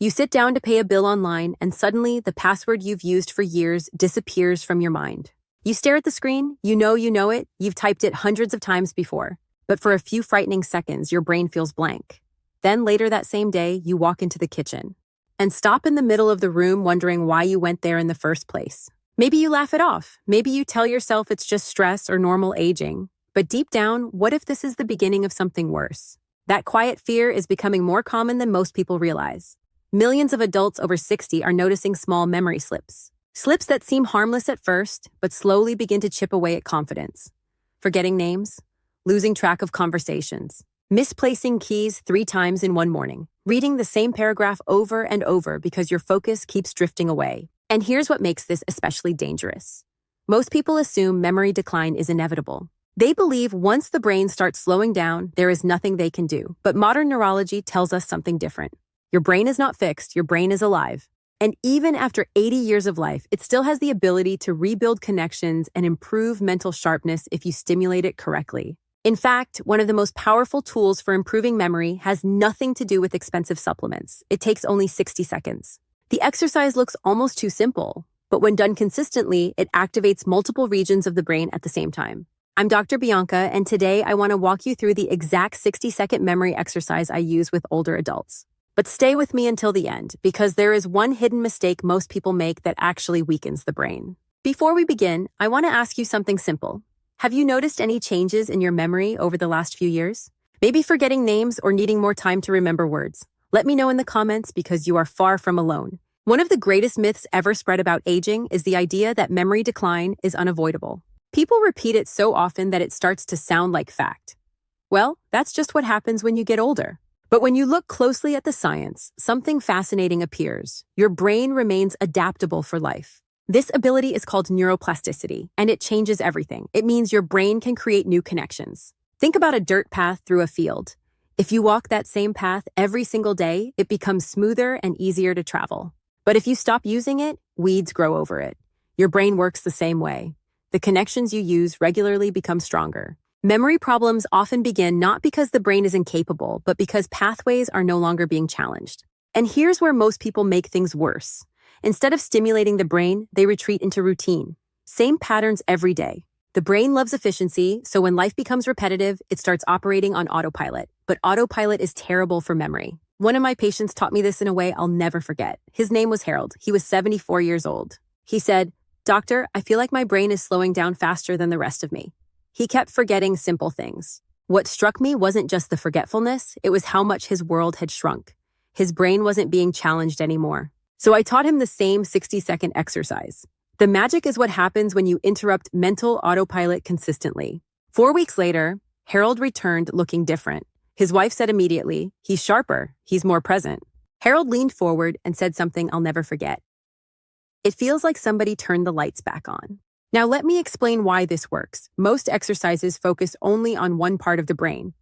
You sit down to pay a bill online, and suddenly the password you've used for years disappears from your mind. You stare at the screen, you know it, you've typed it hundreds of times before. But for a few frightening seconds, your brain feels blank. Then later that same day, you walk into the kitchen and stop in the middle of the room wondering why you went there in the first place. Maybe you laugh it off. Maybe you tell yourself it's just stress or normal aging. But deep down, what if this is the beginning of something worse? That quiet fear is becoming more common than most people realize. Millions of adults over 60 are noticing small memory slips. Slips that seem harmless at first, but slowly begin to chip away at confidence. Forgetting names, losing track of conversations, misplacing keys 3 times in one morning, reading the same paragraph over and over because your focus keeps drifting away. And here's what makes this especially dangerous. Most people assume memory decline is inevitable. They believe once the brain starts slowing down, there is nothing they can do. But modern neurology tells us something different. Your brain is not fixed, your brain is alive. And even after 80 years of life, it still has the ability to rebuild connections and improve mental sharpness if you stimulate it correctly. In fact, one of the most powerful tools for improving memory has nothing to do with expensive supplements. It takes only 60 seconds. The exercise looks almost too simple, but when done consistently, it activates multiple regions of the brain at the same time. I'm Dr. Bianca, and today I want to walk you through the exact 60-second memory exercise I use with older adults. But stay with me until the end, because there is one hidden mistake most people make that actually weakens the brain. Before we begin, I want to ask you something simple. Have you noticed any changes in your memory over the last few years? Maybe forgetting names or needing more time to remember words. Let me know in the comments because you are far from alone. One of the greatest myths ever spread about aging is the idea that memory decline is unavoidable. People repeat it so often that it starts to sound like fact. Well, that's just what happens when you get older. But when you look closely at the science, something fascinating appears. Your brain remains adaptable for life. This ability is called neuroplasticity, and it changes everything. It means your brain can create new connections. Think about a dirt path through a field. If you walk that same path every single day, it becomes smoother and easier to travel. But if you stop using it, weeds grow over it. Your brain works the same way. The connections you use regularly become stronger. Memory problems often begin not because the brain is incapable, but because pathways are no longer being challenged. And here's where most people make things worse. Instead of stimulating the brain, they retreat into routine. Same patterns every day. The brain loves efficiency, so when life becomes repetitive, it starts operating on autopilot. But autopilot is terrible for memory. One of my patients taught me this in a way I'll never forget. His name was Harold. He was 74 years old. He said, "Doctor, I feel like my brain is slowing down faster than the rest of me." He kept forgetting simple things. What struck me wasn't just the forgetfulness, it was how much his world had shrunk. His brain wasn't being challenged anymore. So I taught him the same 60-second exercise. The magic is what happens when you interrupt mental autopilot consistently. 4 weeks later, Harold returned looking different. His wife said immediately, "He's sharper, he's more present." Harold leaned forward and said something I'll never forget. "It feels like somebody turned the lights back on." Now let me explain why this works. Most exercises focus only on one part of the brain.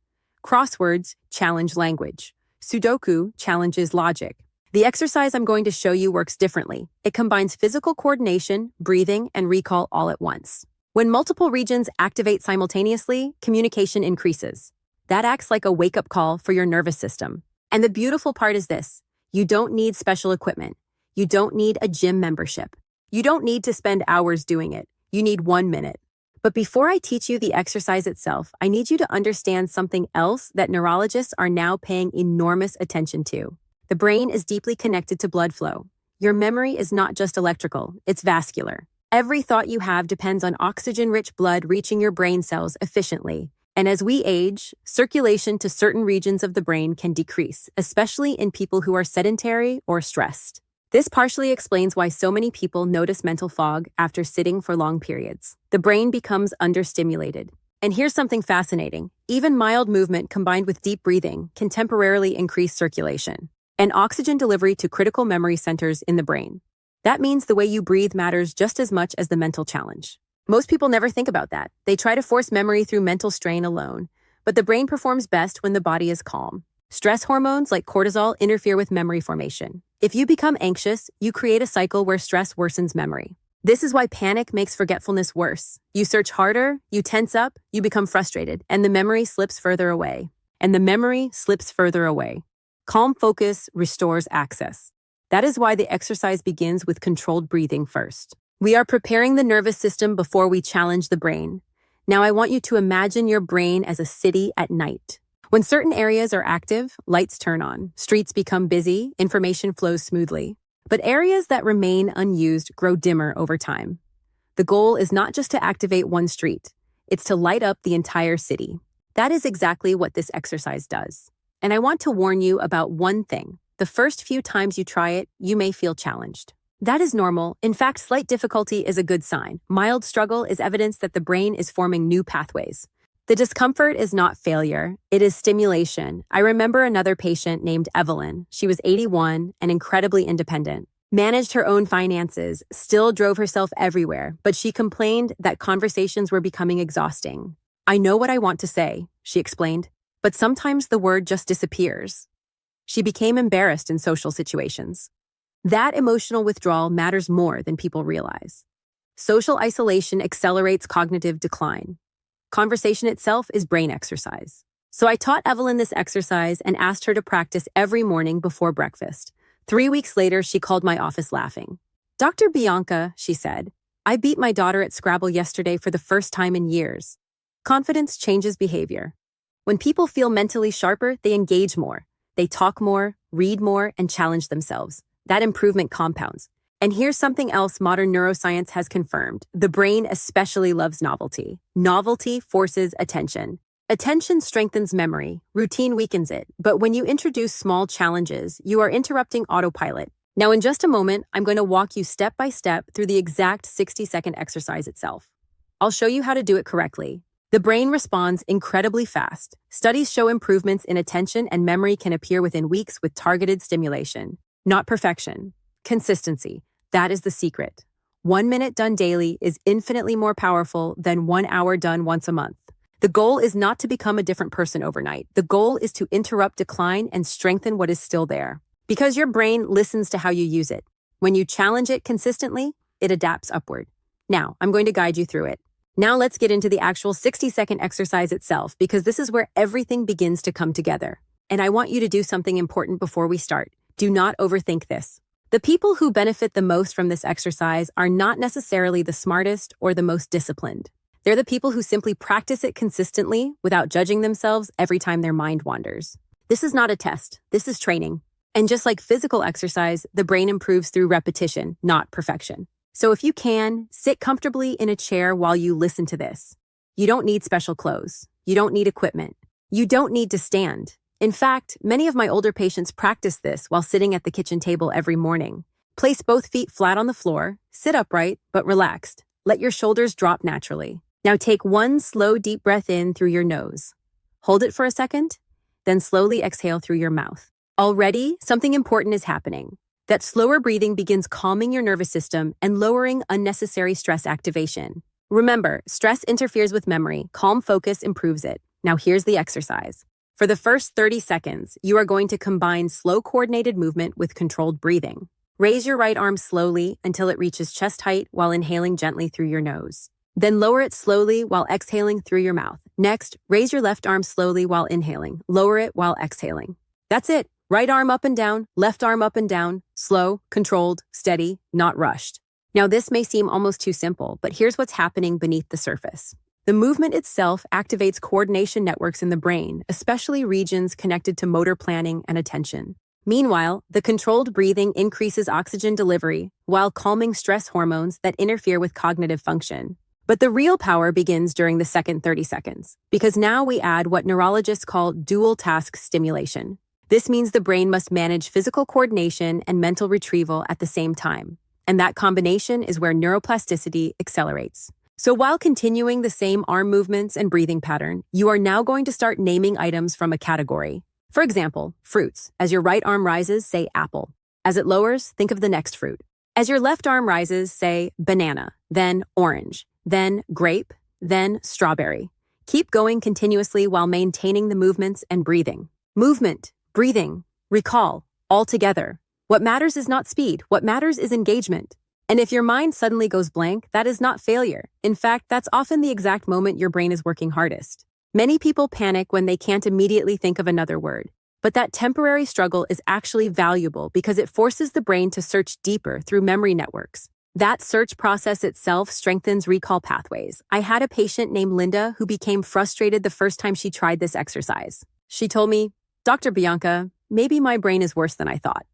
Crosswords challenge language. Sudoku challenges logic. The exercise I'm going to show you works differently. It combines physical coordination, breathing, and recall all at once. When multiple regions activate simultaneously, communication increases. That acts like a wake-up call for your nervous system. And the beautiful part is this: you don't need special equipment. You don't need a gym membership. You don't need to spend hours doing it. You need 1 minute. But before I teach you the exercise itself, I need you to understand something else that neurologists are now paying enormous attention to. The brain is deeply connected to blood flow. Your memory is not just electrical, it's vascular. Every thought you have depends on oxygen-rich blood reaching your brain cells efficiently. And as we age, circulation to certain regions of the brain can decrease, especially in people who are sedentary or stressed. This partially explains why so many people notice mental fog after sitting for long periods. The brain becomes understimulated. And here's something fascinating. Even mild movement combined with deep breathing can temporarily increase circulation and oxygen delivery to critical memory centers in the brain. That means the way you breathe matters just as much as the mental challenge. Most people never think about that. They try to force memory through mental strain alone, but the brain performs best when the body is calm. Stress hormones like cortisol interfere with memory formation. If you become anxious, you create a cycle where stress worsens memory. This is why panic makes forgetfulness worse. You search harder, you tense up, you become frustrated, and the memory slips further away. And the memory slips further away. Calm focus restores access. That is why the exercise begins with controlled breathing first. We are preparing the nervous system before we challenge the brain. Now I want you to imagine your brain as a city at night. When certain areas are active, lights turn on, streets become busy, information flows smoothly. But areas that remain unused grow dimmer over time. The goal is not just to activate one street, it's to light up the entire city. That is exactly what this exercise does. And I want to warn you about one thing. The first few times you try it, you may feel challenged. That is normal. In fact, slight difficulty is a good sign. Mild struggle is evidence that the brain is forming new pathways. The discomfort is not failure, it is stimulation. I remember another patient named Evelyn. She was 81 and incredibly independent. Managed her own finances, still drove herself everywhere, but she complained that conversations were becoming exhausting. I know what I want to say, she explained, but sometimes the word just disappears. She became embarrassed in social situations. That emotional withdrawal matters more than people realize. Social isolation accelerates cognitive decline. Conversation itself is brain exercise. So I taught Evelyn this exercise and asked her to practice every morning before breakfast. 3 weeks later, she called my office laughing. "Dr. Bianca," she said, "I beat my daughter at Scrabble yesterday for the first time in years." Confidence changes behavior. When people feel mentally sharper, they engage more. They talk more, read more, and challenge themselves. That improvement compounds. And here's something else modern neuroscience has confirmed. The brain especially loves novelty. Novelty forces attention. Attention strengthens memory. Routine weakens it. But when you introduce small challenges, you are interrupting autopilot. Now, in just a moment, I'm going to walk you step by step through the exact 60-second exercise itself. I'll show you how to do it correctly. The brain responds incredibly fast. Studies show improvements in attention and memory can appear within weeks with targeted stimulation. Not perfection. Consistency. That is the secret. 1 minute done daily is infinitely more powerful than 1 hour done once a month. The goal is not to become a different person overnight. The goal is to interrupt decline and strengthen what is still there. Because your brain listens to how you use it. When you challenge it consistently, it adapts upward. Now, I'm going to guide you through it. Now let's get into the actual 60-second exercise itself, because this is where everything begins to come together. And I want you to do something important before we start. Do not overthink this. The people who benefit the most from this exercise are not necessarily the smartest or the most disciplined. They're the people who simply practice it consistently without judging themselves every time their mind wanders. This is not a test. This is training. And just like physical exercise, the brain improves through repetition, not perfection. So if you can, sit comfortably in a chair while you listen to this. You don't need special clothes. You don't need equipment. You don't need to stand. In fact, many of my older patients practice this while sitting at the kitchen table every morning. Place both feet flat on the floor, sit upright, but relaxed. Let your shoulders drop naturally. Now take one slow, deep breath in through your nose. Hold it for a second, then slowly exhale through your mouth. Already, something important is happening. That slower breathing begins calming your nervous system and lowering unnecessary stress activation. Remember, stress interferes with memory. Calm focus improves it. Now here's the exercise. For the first 30 seconds, you are going to combine slow coordinated movement with controlled breathing. Raise your right arm slowly until it reaches chest height while inhaling gently through your nose. Then lower it slowly while exhaling through your mouth. Next, raise your left arm slowly while inhaling. Lower it while exhaling. That's it. Right arm up and down, left arm up and down. Slow, controlled, steady, not rushed. Now this may seem almost too simple, but here's what's happening beneath the surface. The movement itself activates coordination networks in the brain, especially regions connected to motor planning and attention. Meanwhile, the controlled breathing increases oxygen delivery while calming stress hormones that interfere with cognitive function. But the real power begins during the second 30 seconds, because now we add what neurologists call dual task stimulation. This means the brain must manage physical coordination and mental retrieval at the same time. And that combination is where neuroplasticity accelerates. So while continuing the same arm movements and breathing pattern, you are now going to start naming items from a category. For example, fruits. As your right arm rises, say apple. As it lowers, think of the next fruit. As your left arm rises, say banana, then orange, then grape, then strawberry. Keep going continuously while maintaining the movements and breathing. Movement, breathing, recall, all together. What matters is not speed. What matters is engagement. And if your mind suddenly goes blank, that is not failure. In fact, that's often the exact moment your brain is working hardest. Many people panic when they can't immediately think of another word. But that temporary struggle is actually valuable because it forces the brain to search deeper through memory networks. That search process itself strengthens recall pathways. I had a patient named Linda who became frustrated the first time she tried this exercise. She told me, "Dr. Bianca, maybe my brain is worse than I thought."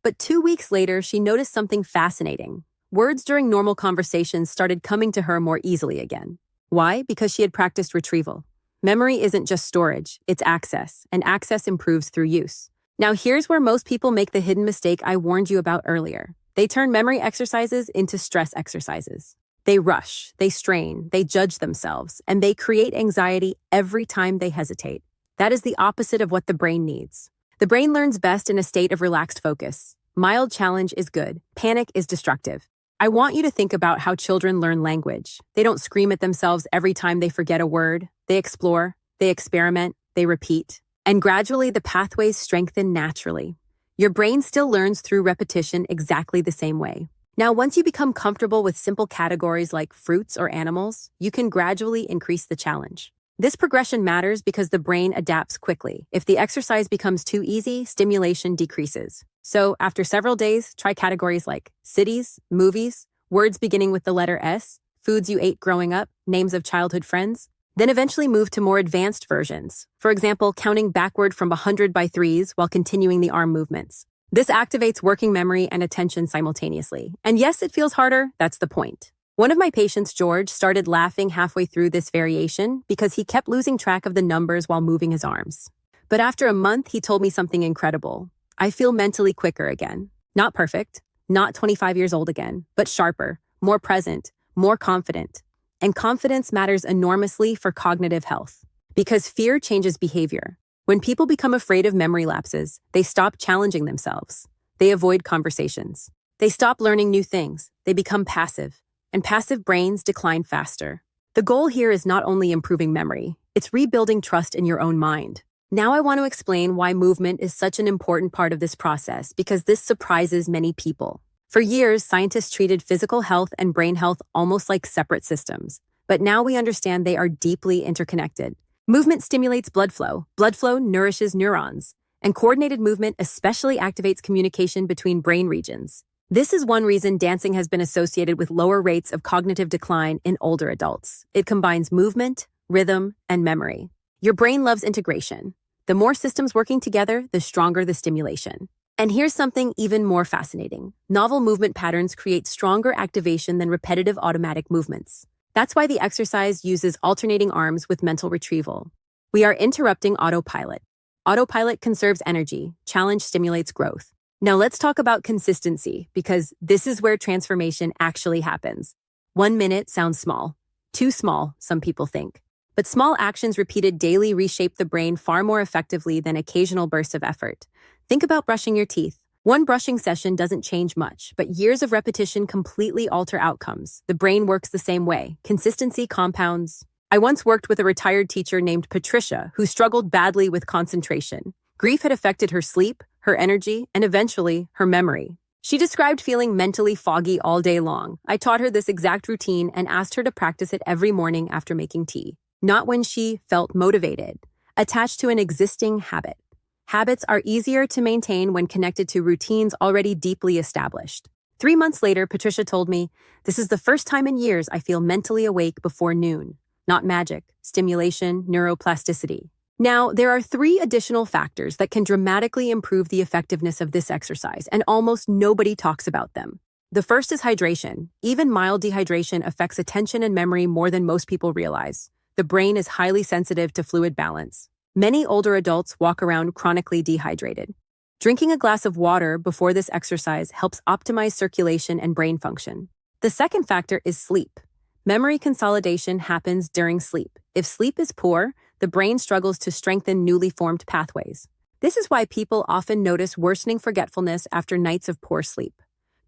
But 2 weeks later, she noticed something fascinating. Words during normal conversations started coming to her more easily again. Why? Because she had practiced retrieval. Memory isn't just storage, it's access, and access improves through use. Now here's where most people make the hidden mistake I warned you about earlier. They turn memory exercises into stress exercises. They rush, they strain, they judge themselves, and they create anxiety every time they hesitate. That is the opposite of what the brain needs. The brain learns best in a state of relaxed focus. Mild challenge is good, panic is destructive. I want you to think about how children learn language. They don't scream at themselves every time they forget a word. They explore, they experiment, they repeat. And gradually the pathways strengthen naturally. Your brain still learns through repetition exactly the same way. Now, once you become comfortable with simple categories like fruits or animals, you can gradually increase the challenge. This progression matters because the brain adapts quickly. If the exercise becomes too easy, stimulation decreases. So, after several days, try categories like cities, movies, words beginning with the letter S, foods you ate growing up, names of childhood friends. Then eventually move to more advanced versions. For example, counting backward from 100 by threes while continuing the arm movements. This activates working memory and attention simultaneously. And yes, it feels harder. That's the point. One of my patients, George, started laughing halfway through this variation because he kept losing track of the numbers while moving his arms. But after a month, he told me something incredible. I feel mentally quicker again. Not perfect, not 25 years old again, but sharper, more present, more confident. And confidence matters enormously for cognitive health. Because fear changes behavior. When people become afraid of memory lapses, they stop challenging themselves. They avoid conversations. They stop learning new things. They become passive. And passive brains decline faster. The goal here is not only improving memory, it's rebuilding trust in your own mind. Now I want to explain why movement is such an important part of this process because this surprises many people. For years, scientists treated physical health and brain health almost like separate systems. But now we understand they are deeply interconnected. Movement stimulates blood flow. Blood flow nourishes neurons. And coordinated movement especially activates communication between brain regions. This is one reason dancing has been associated with lower rates of cognitive decline in older adults. It combines movement, rhythm, and memory. Your brain loves integration. The more systems working together, the stronger the stimulation. And here's something even more fascinating. Novel movement patterns create stronger activation than repetitive automatic movements. That's why the exercise uses alternating arms with mental retrieval. We are interrupting autopilot. Autopilot conserves energy. Challenge stimulates growth. Now let's talk about consistency, because this is where transformation actually happens. 1 minute sounds small. Too small, some people think. But small actions repeated daily reshape the brain far more effectively than occasional bursts of effort. Think about brushing your teeth. One brushing session doesn't change much, but years of repetition completely alter outcomes. The brain works the same way. Consistency compounds. I once worked with a retired teacher named Patricia who struggled badly with concentration. Grief had affected her sleep, her energy, and eventually, her memory. She described feeling mentally foggy all day long. I taught her this exact routine and asked her to practice it every morning after making tea. Not when she felt motivated, attached to an existing habit. Habits are easier to maintain when connected to routines already deeply established. 3 months later, Patricia told me, "This is the first time in years I feel mentally awake before noon." Not magic, stimulation, neuroplasticity. Now, there are 3 additional factors that can dramatically improve the effectiveness of this exercise, and almost nobody talks about them. The first is hydration. Even mild dehydration affects attention and memory more than most people realize. The brain is highly sensitive to fluid balance. Many older adults walk around chronically dehydrated. Drinking a glass of water before this exercise helps optimize circulation and brain function. The second factor is sleep. Memory consolidation happens during sleep. If sleep is poor, the brain struggles to strengthen newly formed pathways. This is why people often notice worsening forgetfulness after nights of poor sleep.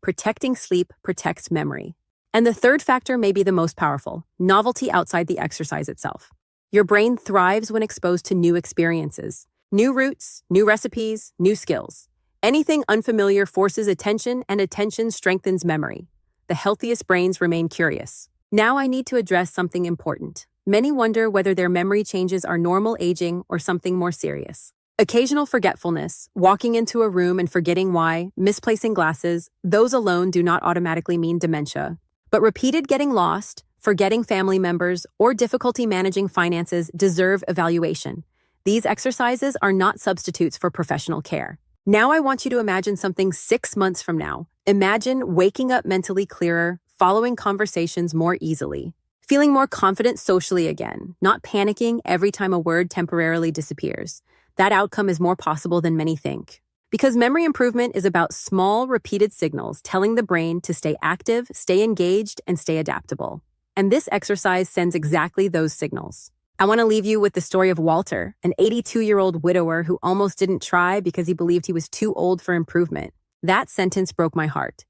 Protecting sleep protects memory. And the third factor may be the most powerful, novelty outside the exercise itself. Your brain thrives when exposed to new experiences, new routes, new recipes, new skills. Anything unfamiliar forces attention, and attention strengthens memory. The healthiest brains remain curious. Now I need to address something important. Many wonder whether their memory changes are normal aging or something more serious. Occasional forgetfulness, walking into a room and forgetting why, misplacing glasses, those alone do not automatically mean dementia. But repeated getting lost, forgetting family members, or difficulty managing finances deserve evaluation. These exercises are not substitutes for professional care. Now I want you to imagine something 6 months from now. Imagine waking up mentally clearer, following conversations more easily, feeling more confident socially again, not panicking every time a word temporarily disappears. That outcome is more possible than many think. Because memory improvement is about small, repeated signals telling the brain to stay active, stay engaged, and stay adaptable. And this exercise sends exactly those signals. I want to leave you with the story of Walter, an 82-year-old widower who almost didn't try because he believed he was too old for improvement. That sentence broke my heart.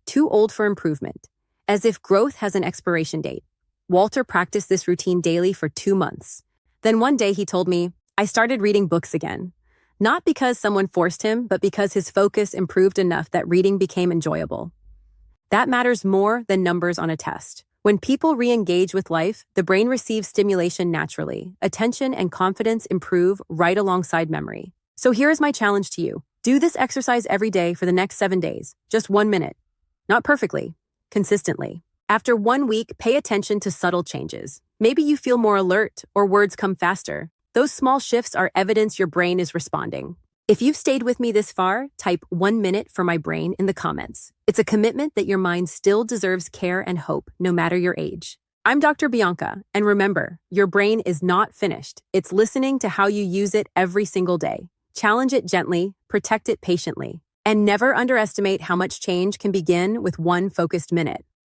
Too old for improvement. As if growth has an expiration date. Walter practiced this routine daily for 2 months. Then one day he told me, I started reading books again. Not because someone forced him, but because his focus improved enough that reading became enjoyable. That matters more than numbers on a test. When people re-engage with life, the brain receives stimulation naturally. Attention and confidence improve right alongside memory. So here is my challenge to you. Do this exercise every day for the next 7 days. Just 1 minute. Not perfectly, consistently. After 1 week, pay attention to subtle changes. Maybe you feel more alert or words come faster. Those small shifts are evidence your brain is responding. If you've stayed with me this far, type 1 minute for my brain in the comments. It's a commitment that your mind still deserves care and hope, no matter your age. I'm Dr. Bianca, and remember, your brain is not finished. It's listening to how you use it every single day. Challenge it gently, protect it patiently, and never underestimate how much change can begin with one focused minute.